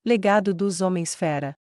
Legado dos Homens-Fera.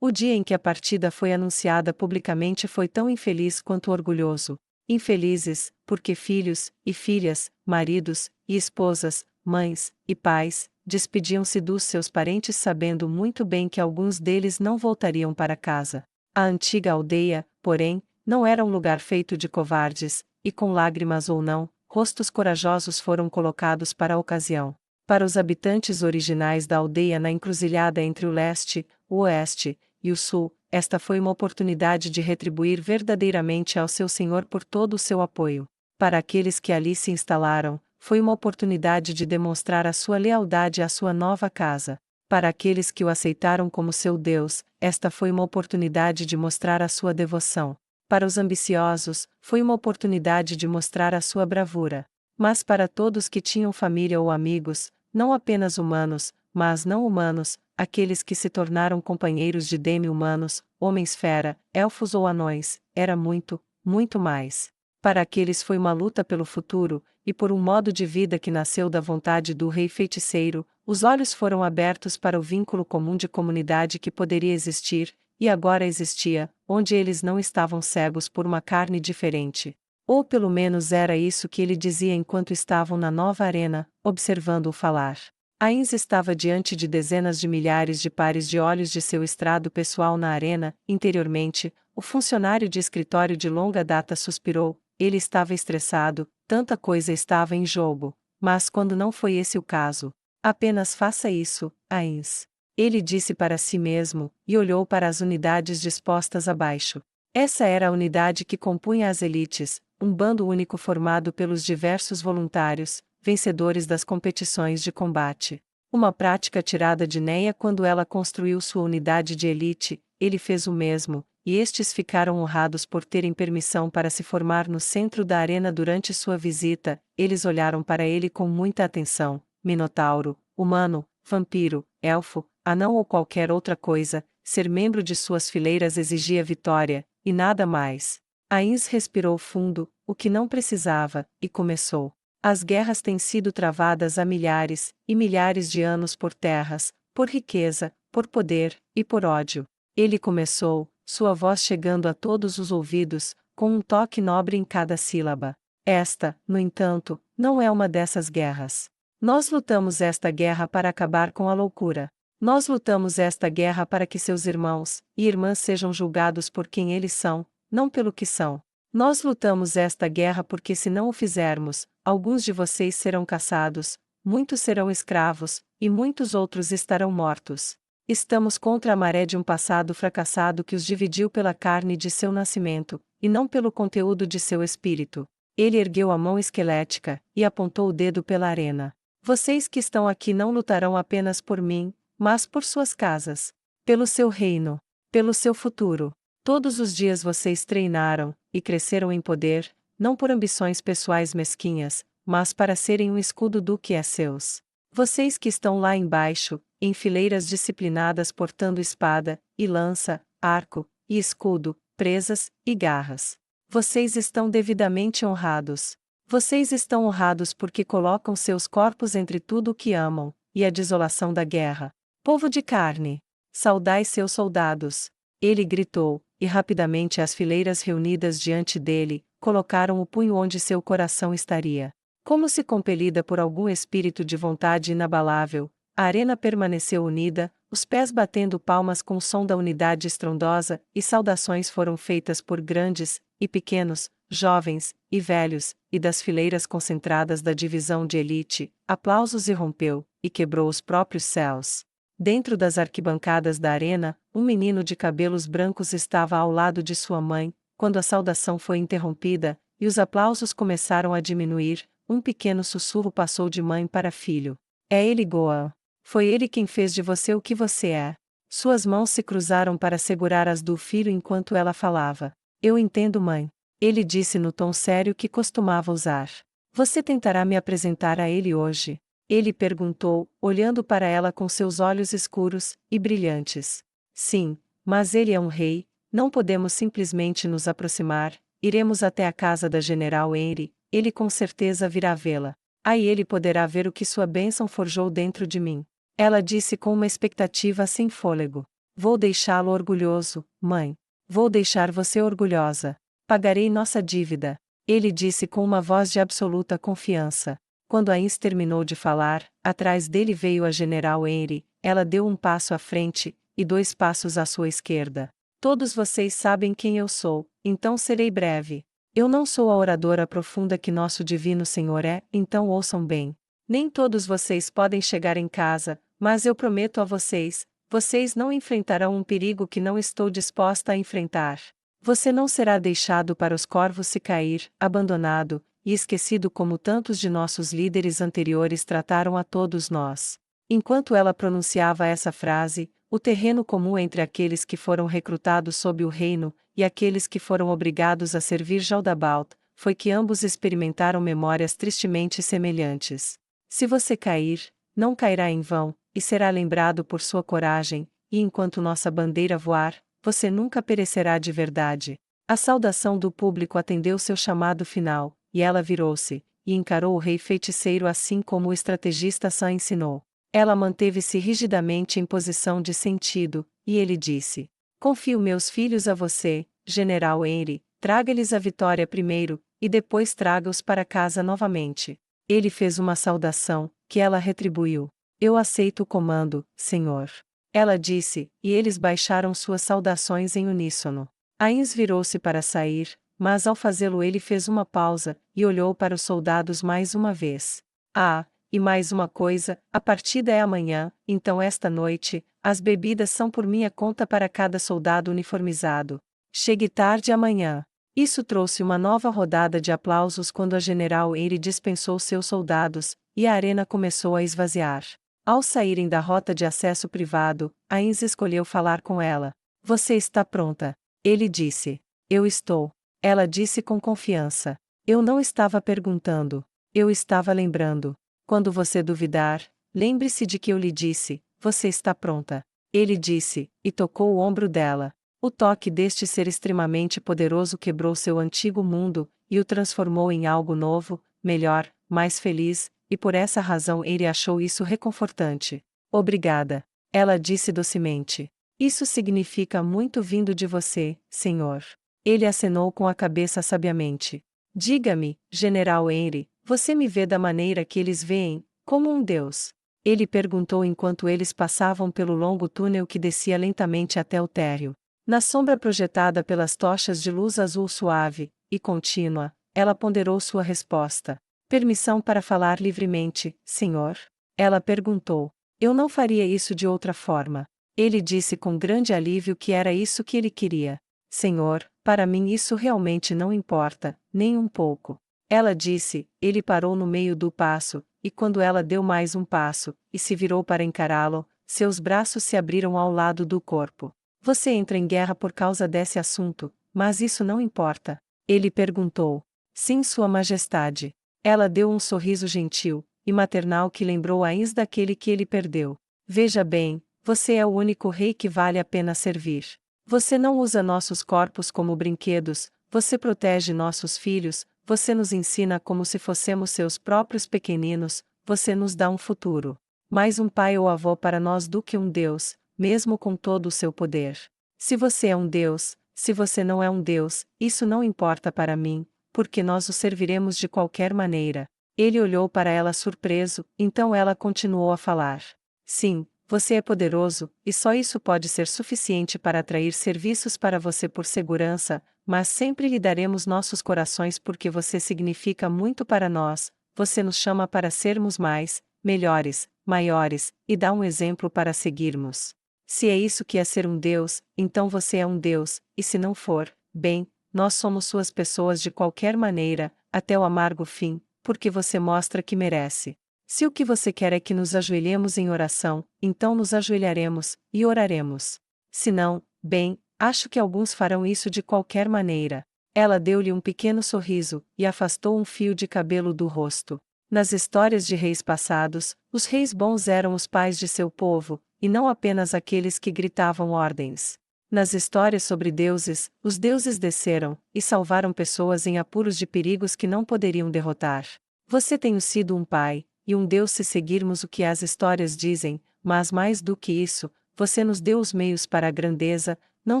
O dia em que a partida foi anunciada publicamente foi tão infeliz quanto orgulhoso. Infelizes, porque filhos e filhas, maridos e esposas, mães e pais, despediam-se dos seus parentes sabendo muito bem que alguns deles não voltariam para casa. A antiga aldeia, porém, não era um lugar feito de covardes, e com lágrimas ou não, rostos corajosos foram colocados para a ocasião. Para os habitantes originais da aldeia na encruzilhada entre o leste, o oeste e o sul, esta foi uma oportunidade de retribuir verdadeiramente ao seu senhor por todo o seu apoio. Para aqueles que ali se instalaram, foi uma oportunidade de demonstrar a sua lealdade à sua nova casa. Para aqueles que o aceitaram como seu Deus, esta foi uma oportunidade de mostrar a sua devoção. Para os ambiciosos, foi uma oportunidade de mostrar a sua bravura. Mas para todos que tinham família ou amigos, não apenas humanos, mas não humanos, aqueles que se tornaram companheiros de demi-humanos, homens-fera, elfos ou anões, era muito, muito mais. Para aqueles foi uma luta pelo futuro, e por um modo de vida que nasceu da vontade do rei feiticeiro, os olhos foram abertos para o vínculo comum de comunidade que poderia existir, e agora existia, onde eles não estavam cegos por uma carne diferente. Ou pelo menos era isso que ele dizia enquanto estavam na nova arena, observando-o falar. Ainz estava diante de dezenas de milhares de pares de olhos de seu estrado pessoal na arena. Interiormente, o funcionário de escritório de longa data suspirou. Ele estava estressado, tanta coisa estava em jogo. Mas quando não foi esse o caso, apenas faça isso, Ainz. Ele disse para si mesmo, e olhou para as unidades dispostas abaixo. Essa era a unidade que compunha as elites, um bando único formado pelos diversos voluntários, vencedores das competições de combate. Uma prática tirada de Neia quando ela construiu sua unidade de elite, ele fez o mesmo, e estes ficaram honrados por terem permissão para se formar no centro da arena durante sua visita. Eles olharam para ele com muita atenção. Minotauro, humano, vampiro, elfo, anão ou qualquer outra coisa, ser membro de suas fileiras exigia vitória, e nada mais. Ainz respirou fundo, o que não precisava, e começou. As guerras têm sido travadas há milhares e milhares de anos por terras, por riqueza, por poder e por ódio. Ele começou, sua voz chegando a todos os ouvidos, com um toque nobre em cada sílaba. Esta, no entanto, não é uma dessas guerras. Nós lutamos esta guerra para acabar com a loucura. Nós lutamos esta guerra para que seus irmãos e irmãs sejam julgados por quem eles são, não pelo que são. Nós lutamos esta guerra porque se não o fizermos, alguns de vocês serão caçados, muitos serão escravos, e muitos outros estarão mortos. Estamos contra a maré de um passado fracassado que os dividiu pela carne de seu nascimento, e não pelo conteúdo de seu espírito. Ele ergueu a mão esquelética, e apontou o dedo pela arena. Vocês que estão aqui não lutarão apenas por mim, mas por suas casas, pelo seu reino, pelo seu futuro. Todos os dias vocês treinaram, e cresceram em poder, não por ambições pessoais mesquinhas, mas para serem um escudo do que é seus. Vocês que estão lá embaixo, em fileiras disciplinadas portando espada, e lança, arco, e escudo, presas, e garras. Vocês estão devidamente honrados. Vocês estão honrados porque colocam seus corpos entre tudo o que amam, e a desolação da guerra. Povo de carne, saudai seus soldados. Ele gritou, e rapidamente as fileiras reunidas diante dele, colocaram o punho onde seu coração estaria. Como se compelida por algum espírito de vontade inabalável, a arena permaneceu unida, os pés batendo palmas com o som da unidade estrondosa, e saudações foram feitas por grandes e pequenos, jovens e velhos, e das fileiras concentradas da divisão de elite, aplausos irrompeu, e quebrou os próprios céus. Dentro das arquibancadas da arena, um menino de cabelos brancos estava ao lado de sua mãe. Quando a saudação foi interrompida, e os aplausos começaram a diminuir, um pequeno sussurro passou de mãe para filho. É ele, Goa. Foi ele quem fez de você o que você é. Suas mãos se cruzaram para segurar as do filho enquanto ela falava. Eu entendo, mãe. Ele disse no tom sério que costumava usar. Você tentará me apresentar a ele hoje? Ele perguntou, olhando para ela com seus olhos escuros e brilhantes. Sim, mas ele é um rei, não podemos simplesmente nos aproximar. Iremos até a casa da General Henry, ele com certeza virá vê-la. Aí ele poderá ver o que sua bênção forjou dentro de mim. Ela disse com uma expectativa sem fôlego. Vou deixá-lo orgulhoso, mãe. Vou deixar você orgulhosa. Pagarei nossa dívida. Ele disse com uma voz de absoluta confiança. Quando Ains terminou de falar, atrás dele veio a General Henry. Ela deu um passo à frente, e 2 passos à sua esquerda. Todos vocês sabem quem eu sou, então serei breve. Eu não sou a oradora profunda que nosso Divino Senhor é, então ouçam bem. Nem todos vocês podem chegar em casa, mas eu prometo a vocês, vocês não enfrentarão um perigo que não estou disposta a enfrentar. Você não será deixado para os corvos se cair, abandonado, e esquecido como tantos de nossos líderes anteriores trataram a todos nós. Enquanto ela pronunciava essa frase, o terreno comum entre aqueles que foram recrutados sob o reino, e aqueles que foram obrigados a servir Jaldabaoth, foi que ambos experimentaram memórias tristemente semelhantes. Se você cair, não cairá em vão, e será lembrado por sua coragem, e enquanto nossa bandeira voar, você nunca perecerá de verdade. A saudação do público atendeu seu chamado final, e ela virou-se, e encarou o rei feiticeiro assim como o estrategista Sam ensinou. Ela manteve-se rigidamente em posição de sentido, e ele disse: Confio meus filhos a você, General Henry, traga-lhes a vitória primeiro, e depois traga-os para casa novamente. Ele fez uma saudação, que ela retribuiu. Eu aceito o comando, senhor. Ela disse, e eles baixaram suas saudações em uníssono. Ains virou-se para sair, mas ao fazê-lo ele fez uma pausa, e olhou para os soldados mais uma vez. Ah, e mais uma coisa, a partida é amanhã, então esta noite, as bebidas são por minha conta para cada soldado uniformizado. Chegue tarde amanhã. Isso trouxe uma nova rodada de aplausos quando a General Henry dispensou seus soldados, e a arena começou a esvaziar. Ao saírem da rota de acesso privado, Ains escolheu falar com ela. Você está pronta? Ele disse. Eu estou. Ela disse com confiança. Eu não estava perguntando. Eu estava lembrando. Quando você duvidar, lembre-se de que eu lhe disse, você está pronta. Ele disse, e tocou o ombro dela. O toque deste ser extremamente poderoso quebrou seu antigo mundo, e o transformou em algo novo, melhor, mais feliz, e por essa razão ele achou isso reconfortante. Obrigada. Ela disse docemente. Isso significa muito vindo de você, senhor. Ele acenou com a cabeça sabiamente. Diga-me, General Henry, você me vê da maneira que eles veem, como um deus? Ele perguntou enquanto eles passavam pelo longo túnel que descia lentamente até o térreo. Na sombra projetada pelas tochas de luz azul suave e contínua, ela ponderou sua resposta. Permissão para falar livremente, senhor? Ela perguntou. Eu não faria isso de outra forma. Ele disse com grande alívio que era isso que ele queria. Senhor, para mim isso realmente não importa, nem um pouco. Ela disse, ele parou no meio do passo, e quando ela deu mais um passo, e se virou para encará-lo, seus braços se abriram ao lado do corpo. Você entra em guerra por causa desse assunto, mas isso não importa. Ele perguntou. Sim, Sua Majestade. Ela deu um sorriso gentil e maternal que lembrou Ains daquele que ele perdeu. Veja bem, você é o único rei que vale a pena servir. Você não usa nossos corpos como brinquedos, você protege nossos filhos, você nos ensina como se fossemos seus próprios pequeninos, você nos dá um futuro. Mais um pai ou avô para nós do que um Deus, mesmo com todo o seu poder. Se você é um Deus, se você não é um Deus, isso não importa para mim, porque nós o serviremos de qualquer maneira. Ele olhou para ela surpreso, então ela continuou a falar. Sim, você é poderoso, e só isso pode ser suficiente para atrair serviços para você por segurança, mas sempre lhe daremos nossos corações porque você significa muito para nós, você nos chama para sermos mais, melhores, maiores, e dá um exemplo para seguirmos. Se é isso que é ser um Deus, então você é um Deus, e se não for, bem, nós somos suas pessoas de qualquer maneira, até o amargo fim, porque você mostra que merece. Se o que você quer é que nos ajoelhemos em oração, então nos ajoelharemos, e oraremos. Se não, bem, acho que alguns farão isso de qualquer maneira. Ela deu-lhe um pequeno sorriso, e afastou um fio de cabelo do rosto. Nas histórias de reis passados, os reis bons eram os pais de seu povo, e não apenas aqueles que gritavam ordens. Nas histórias sobre deuses, os deuses desceram, e salvaram pessoas em apuros de perigos que não poderiam derrotar. Você tem sido um pai, e um Deus se seguirmos o que as histórias dizem, mas mais do que isso, você nos deu os meios para a grandeza. Não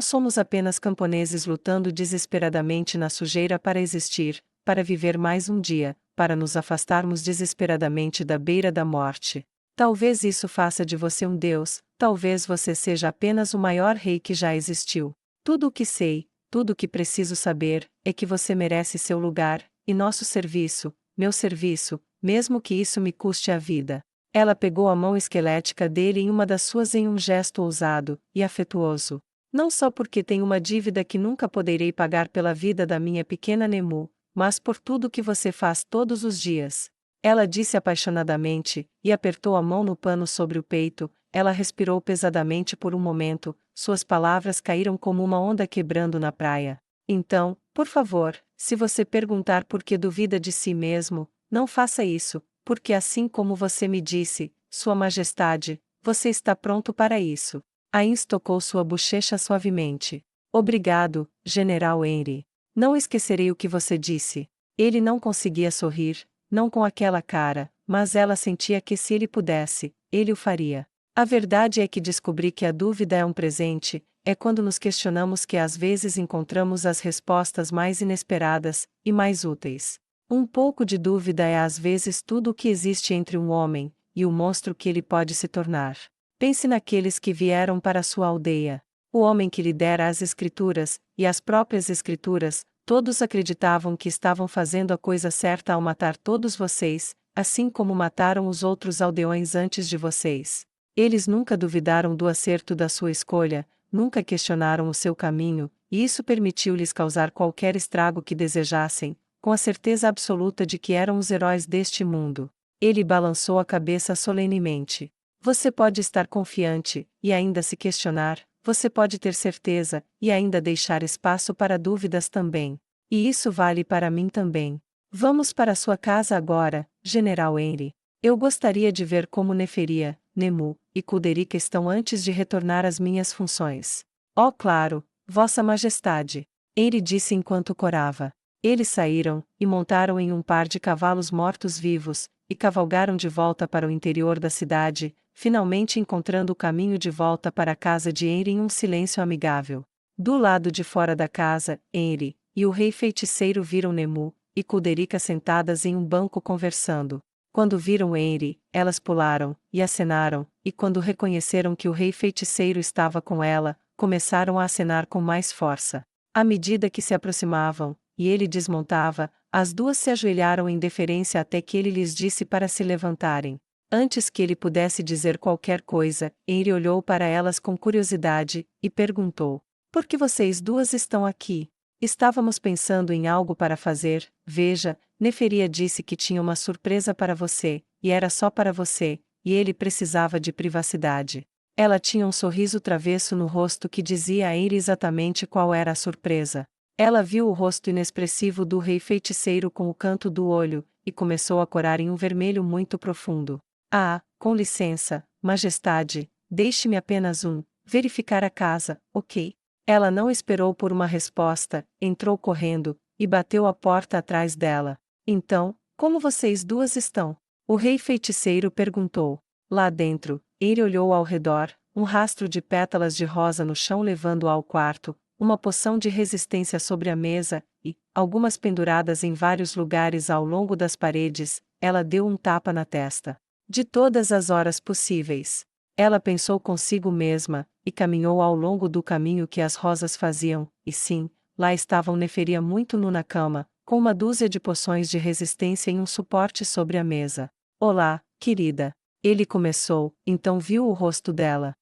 somos apenas camponeses lutando desesperadamente na sujeira para existir, para viver mais um dia, para nos afastarmos desesperadamente da beira da morte. Talvez isso faça de você um Deus, talvez você seja apenas o maior rei que já existiu. Tudo o que sei, tudo o que preciso saber, é que você merece seu lugar, e nosso serviço, meu serviço, mesmo que isso me custe a vida. Ela pegou a mão esquelética dele em uma das suas em um gesto ousado e afetuoso. Não só porque tenho uma dívida que nunca poderei pagar pela vida da minha pequena Nemu, mas por tudo que você faz todos os dias. Ela disse apaixonadamente, e apertou a mão no pano sobre o peito. Ela respirou pesadamente por um momento, suas palavras caíram como uma onda quebrando na praia. Então, por favor, se você perguntar por que duvida de si mesmo, não faça isso, porque assim como você me disse, Sua Majestade, você está pronto para isso. Ains tocou sua bochecha suavemente. Obrigado, General Henry. Não esquecerei o que você disse. Ele não conseguia sorrir, não com aquela cara, mas ela sentia que se ele pudesse, ele o faria. A verdade é que descobri que a dúvida é um presente, é quando nos questionamos que às vezes encontramos as respostas mais inesperadas e mais úteis. Um pouco de dúvida é às vezes tudo o que existe entre um homem e o monstro que ele pode se tornar. Pense naqueles que vieram para sua aldeia. O homem que lhe dera as escrituras, e as próprias escrituras, todos acreditavam que estavam fazendo a coisa certa ao matar todos vocês, assim como mataram os outros aldeões antes de vocês. Eles nunca duvidaram do acerto da sua escolha, nunca questionaram o seu caminho, e isso permitiu-lhes causar qualquer estrago que desejassem, com a certeza absoluta de que eram os heróis deste mundo. Ele balançou a cabeça solenemente. Você pode estar confiante, e ainda se questionar, você pode ter certeza, e ainda deixar espaço para dúvidas também. E isso vale para mim também. Vamos para sua casa agora, General Henry. Eu gostaria de ver como Neferia, Nemu e Kuderika estão antes de retornar às minhas funções. Oh claro, Vossa Majestade. Henry disse enquanto corava. Eles saíram, e montaram em um par de cavalos mortos-vivos, e cavalgaram de volta para o interior da cidade, finalmente encontrando o caminho de volta para a casa de Henry em um silêncio amigável. Do lado de fora da casa, Henry e o rei feiticeiro viram Nemu e Kuderika sentadas em um banco conversando. Quando viram Henry, elas pularam e acenaram, e quando reconheceram que o rei feiticeiro estava com ela, começaram a acenar com mais força. À medida que se aproximavam, e ele desmontava, as duas se ajoelharam em deferência até que ele lhes disse para se levantarem. Antes que ele pudesse dizer qualquer coisa, Henry olhou para elas com curiosidade, e perguntou: Por que vocês duas estão aqui? Estávamos pensando em algo para fazer. Veja, Neferia disse que tinha uma surpresa para você, e era só para você, e ele precisava de privacidade. Ela tinha um sorriso travesso no rosto que dizia a Henry exatamente qual era a surpresa. Ela viu o rosto inexpressivo do rei feiticeiro com o canto do olho, e começou a corar em um vermelho muito profundo. Ah, com licença, Majestade, deixe-me apenas verificar a casa, ok? Ela não esperou por uma resposta, entrou correndo, e bateu a porta atrás dela. Então, como vocês duas estão? O rei feiticeiro perguntou. Lá dentro, ele olhou ao redor, um rastro de pétalas de rosa no chão levando-o ao quarto, uma poção de resistência sobre a mesa, e, algumas penduradas em vários lugares ao longo das paredes. Ela deu um tapa na testa. De todas as horas possíveis. Ela pensou consigo mesma, e caminhou ao longo do caminho que as rosas faziam, e sim, lá estavam Neferia muito nu na cama, com uma dúzia de poções de resistência em um suporte sobre a mesa. Olá, querida. Ele começou, então viu o rosto dela.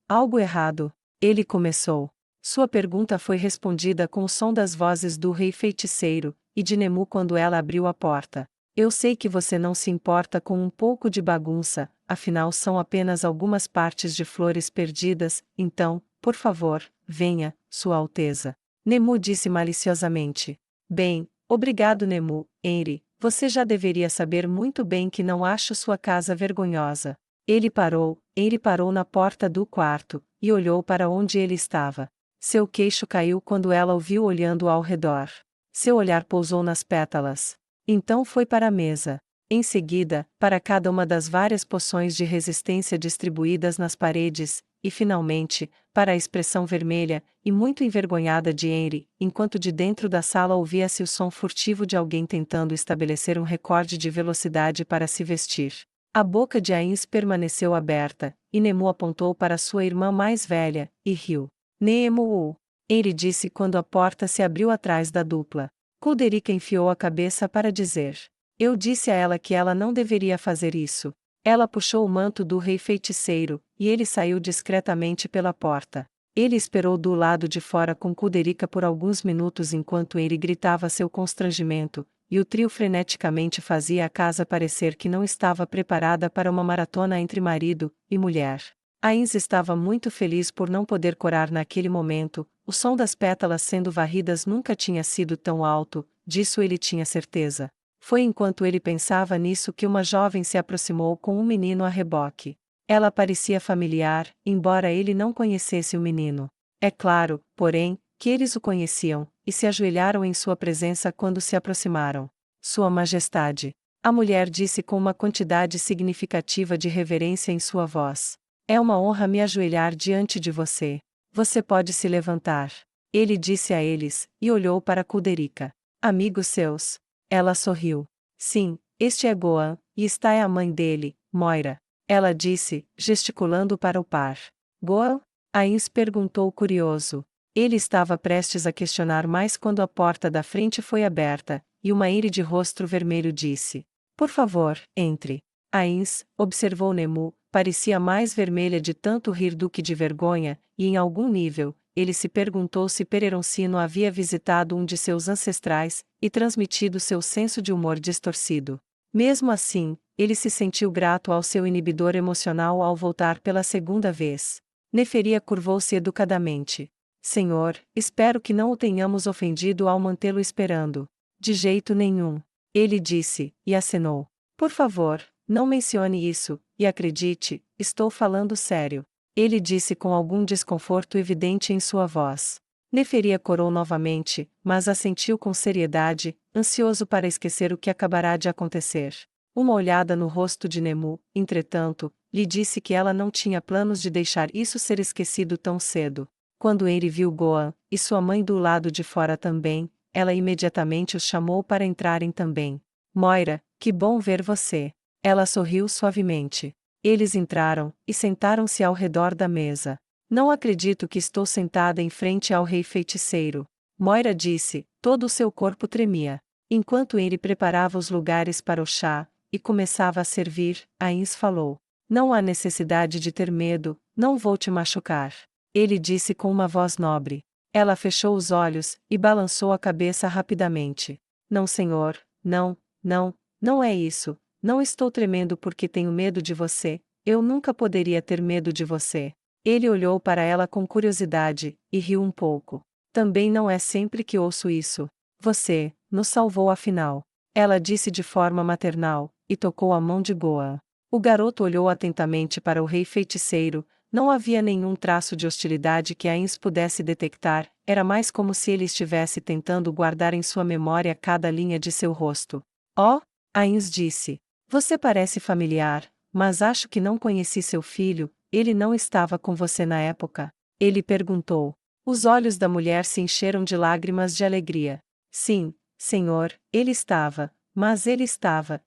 Algo errado. Ele começou. Sua pergunta foi respondida com o som das vozes do rei feiticeiro, e de Nemu quando ela abriu a porta. Eu sei que você não se importa com um pouco de bagunça, afinal são apenas algumas partes de flores perdidas, então, por favor, venha, Sua Alteza. Nemu disse maliciosamente. Bem, obrigado Nemu, Henry, você já deveria saber muito bem que não acho sua casa vergonhosa. Henry parou na porta do quarto, e olhou para onde ele estava. Seu queixo caiu quando ela o viu olhando ao redor. Seu olhar pousou nas pétalas. Então foi para a mesa. Em seguida, para cada uma das várias poções de resistência distribuídas nas paredes, e finalmente, para a expressão vermelha, e muito envergonhada de Henry, enquanto de dentro da sala ouvia-se o som furtivo de alguém tentando estabelecer um recorde de velocidade para se vestir. A boca de Ains permaneceu aberta, e Nemu apontou para sua irmã mais velha, e riu. Nemu! Henry disse quando a porta se abriu atrás da dupla. Kuderika enfiou a cabeça para dizer. Eu disse a ela que ela não deveria fazer isso. Ela puxou o manto do rei feiticeiro, e ele saiu discretamente pela porta. Ele esperou do lado de fora com Kuderika por alguns minutos enquanto ele gritava seu constrangimento, e o trio freneticamente fazia a casa parecer que não estava preparada para uma maratona entre marido e mulher. Ains estava muito feliz por não poder corar naquele momento, o som das pétalas sendo varridas nunca tinha sido tão alto, disso ele tinha certeza. Foi enquanto ele pensava nisso que uma jovem se aproximou com um menino a reboque. Ela parecia familiar, embora ele não conhecesse o menino. É claro, porém, que eles o conheciam, e se ajoelharam em sua presença quando se aproximaram. Sua Majestade. A mulher disse com uma quantidade significativa de reverência em sua voz. É uma honra me ajoelhar diante de você. Você pode se levantar. Ele disse a eles, e olhou para Kuderika. Amigos seus. Ela sorriu. Sim, este é Goan, e está é a mãe dele, Moira. Ela disse, gesticulando para o par. Goan? Ains perguntou curioso. Ele estava prestes a questionar mais quando a porta da frente foi aberta, e uma íris de rosto vermelho disse. Por favor, entre. Ains, observou Nemu, parecia mais vermelha de tanto rir do que de vergonha, e em algum nível, ele se perguntou se Pereroncino havia visitado um de seus ancestrais, e transmitido seu senso de humor distorcido. Mesmo assim, ele se sentiu grato ao seu inibidor emocional ao voltar pela segunda vez. Neferia curvou-se educadamente. Senhor, espero que não o tenhamos ofendido ao mantê-lo esperando. De jeito nenhum. Ele disse, e acenou. Por favor, não mencione isso, e acredite, estou falando sério. Ele disse com algum desconforto evidente em sua voz. Neferia corou novamente, mas assentiu com seriedade, ansioso para esquecer o que acabará de acontecer. Uma olhada no rosto de Nemu, entretanto, lhe disse que ela não tinha planos de deixar isso ser esquecido tão cedo. Quando ele viu Goan, e sua mãe do lado de fora também, ela imediatamente os chamou para entrarem também. Moira, que bom ver você. Ela sorriu suavemente. Eles entraram, e sentaram-se ao redor da mesa. Não acredito que estou sentada em frente ao rei feiticeiro. Moira disse, todo o seu corpo tremia. Enquanto ele preparava os lugares para o chá, e começava a servir, Ains falou. Não há necessidade de ter medo, não vou te machucar. Ele disse com uma voz nobre. Ela fechou os olhos, e balançou a cabeça rapidamente. Não, senhor, não é isso. Não estou tremendo porque tenho medo de você, eu nunca poderia ter medo de você. Ele olhou para ela com curiosidade, e riu um pouco. Também não é sempre que ouço isso. Você nos salvou afinal. Ela disse de forma maternal, e tocou a mão de Goan. O garoto olhou atentamente para o rei feiticeiro, não havia nenhum traço de hostilidade que Ains pudesse detectar, era mais como se ele estivesse tentando guardar em sua memória cada linha de seu rosto. Oh! Ains disse. Você parece familiar, mas acho que não conheci seu filho, ele não estava com você na época? Ele perguntou. Os olhos da mulher se encheram de lágrimas de alegria. Sim, senhor, ele estava, mas ele estava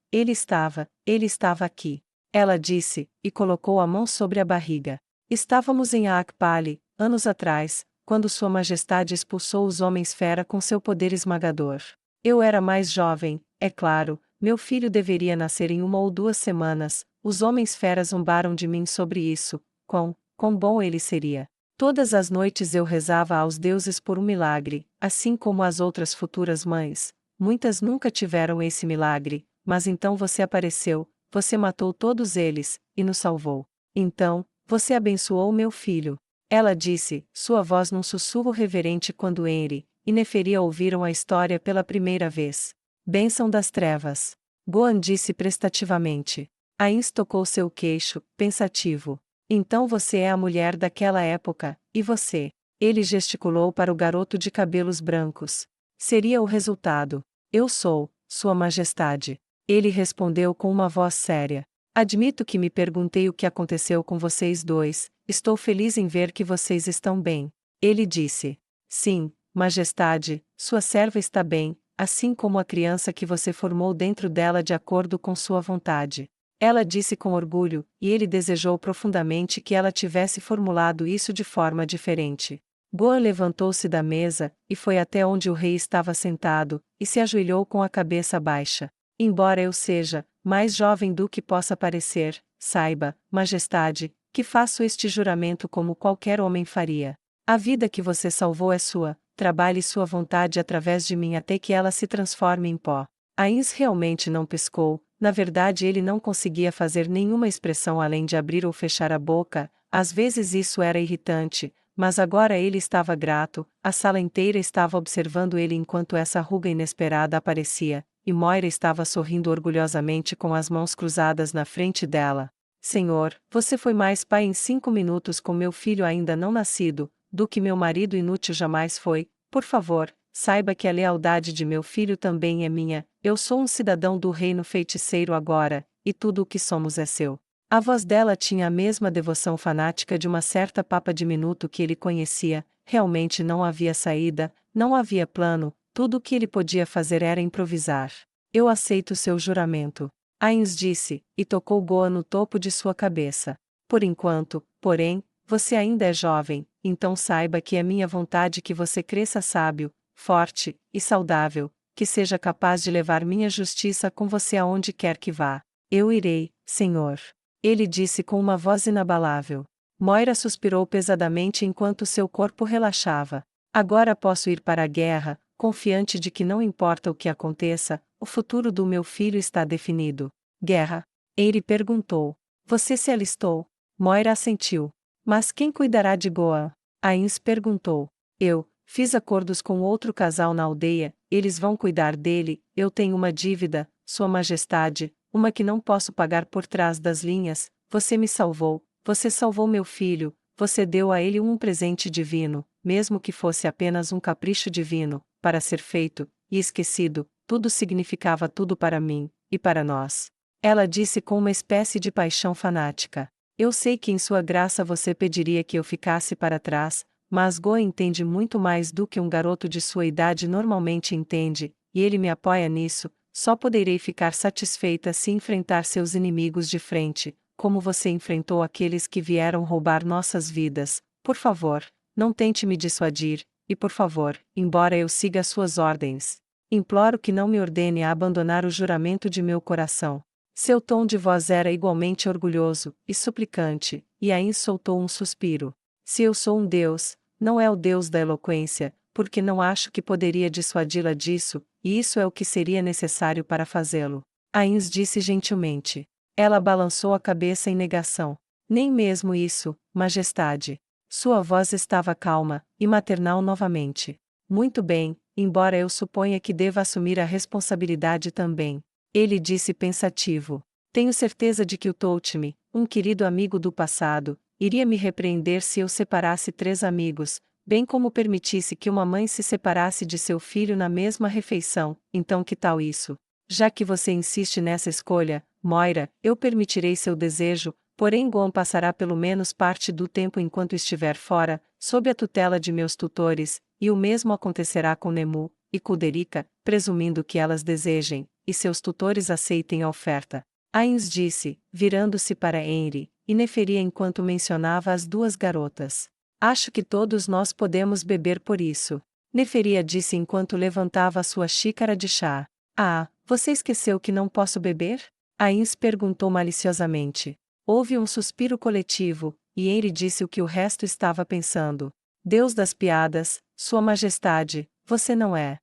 aqui. Ela disse, e colocou a mão sobre a barriga. Estávamos em Aakpali, anos atrás, quando Sua Majestade expulsou os homens-fera com seu poder esmagador. Eu era mais jovem, é claro. Meu filho deveria nascer em 1 ou 2 semanas, os homens-feras zombaram de mim sobre isso, quão bom ele seria. Todas as noites eu rezava aos deuses por um milagre, assim como as outras futuras mães. Muitas nunca tiveram esse milagre, mas então você apareceu, você matou todos eles, e nos salvou. Então, você abençoou meu filho. Ela disse, sua voz num sussurro reverente quando Henry e Neferia ouviram a história pela primeira vez. Bênção das trevas. Goan disse prestativamente. Ains tocou seu queixo, pensativo. Então você é a mulher daquela época, e você? Ele gesticulou para o garoto de cabelos brancos. Seria o resultado. Eu sou, Sua Majestade. Ele respondeu com uma voz séria. Admito que me perguntei o que aconteceu com vocês dois, estou feliz em ver que vocês estão bem. Ele disse. Sim, Majestade, sua serva está bem, assim como a criança que você formou dentro dela de acordo com sua vontade. Ela disse com orgulho, e ele desejou profundamente que ela tivesse formulado isso de forma diferente. Goa levantou-se da mesa, e foi até onde o rei estava sentado, e se ajoelhou com a cabeça baixa. Embora eu seja mais jovem do que possa parecer, saiba, Majestade, que faço este juramento como qualquer homem faria. A vida que você salvou é sua, trabalhe sua vontade através de mim até que ela se transforme em pó. Ains realmente não piscou, na verdade ele não conseguia fazer nenhuma expressão além de abrir ou fechar a boca, às vezes isso era irritante, mas agora ele estava grato, a sala inteira estava observando ele enquanto essa ruga inesperada aparecia, e Moira estava sorrindo orgulhosamente com as mãos cruzadas na frente dela. Senhor, você foi mais pai em 5 minutos com meu filho ainda não nascido, do que meu marido inútil jamais foi. Por favor, saiba que a lealdade de meu filho também é minha, eu sou um cidadão do reino feiticeiro agora, e tudo o que somos é seu. A voz dela tinha a mesma devoção fanática de uma certa papa diminuto que ele conhecia, realmente não havia saída, não havia plano, tudo o que ele podia fazer era improvisar. Eu aceito seu juramento. Ains disse, e tocou Goa no topo de sua cabeça. Por enquanto, porém, você ainda é jovem, então saiba que é minha vontade que você cresça sábio, forte e saudável, que seja capaz de levar minha justiça com você aonde quer que vá. Eu irei, Senhor. Ele disse com uma voz inabalável. Moira suspirou pesadamente enquanto seu corpo relaxava. Agora posso ir para a guerra, confiante de que não importa o que aconteça, o futuro do meu filho está definido. Guerra? Eire perguntou. Você se alistou? Moira assentiu. Mas quem cuidará de Goa? Ains perguntou. Eu fiz acordos com outro casal na aldeia, eles vão cuidar dele, eu tenho uma dívida, Sua Majestade, uma que não posso pagar por trás das linhas, você me salvou, você salvou meu filho, você deu a ele um presente divino, mesmo que fosse apenas um capricho divino, para ser feito, e esquecido, tudo significava tudo para mim, e para nós. Ela disse com uma espécie de paixão fanática. Eu sei que em sua graça você pediria que eu ficasse para trás, mas Goa entende muito mais do que um garoto de sua idade normalmente entende, e ele me apoia nisso. Só poderei ficar satisfeita se enfrentar seus inimigos de frente, como você enfrentou aqueles que vieram roubar nossas vidas. Por favor, não tente me dissuadir, e por favor, embora eu siga suas ordens, imploro que não me ordene a abandonar o juramento de meu coração. Seu tom de voz era igualmente orgulhoso e suplicante, e Ain soltou um suspiro. Se eu sou um deus, não é o deus da eloquência, porque não acho que poderia dissuadi-la disso, e isso é o que seria necessário para fazê-lo. Ains disse gentilmente. Ela balançou a cabeça em negação. Nem mesmo isso, Majestade. Sua voz estava calma e maternal novamente. Muito bem, embora eu suponha que deva assumir a responsabilidade também. Ele disse pensativo. Tenho certeza de que o Toutme, um querido amigo do passado, iria me repreender se eu separasse 3 amigos, bem como permitisse que uma mãe se separasse de seu filho na mesma refeição. Então que tal isso? Já que você insiste nessa escolha, Moira, eu permitirei seu desejo, porém Gon passará pelo menos parte do tempo enquanto estiver fora, sob a tutela de meus tutores, e o mesmo acontecerá com Nemu e Kuderica, presumindo que elas desejem, e seus tutores aceitem a oferta. Ains disse, virando-se para Henry, e Neferia enquanto mencionava as 2 garotas. Acho que todos nós podemos beber por isso. Neferia disse enquanto levantava sua xícara de chá. Ah, você esqueceu que não posso beber? Ains perguntou maliciosamente. Houve um suspiro coletivo, e Henry disse o que o resto estava pensando. Deus das piadas, Sua Majestade, você não é.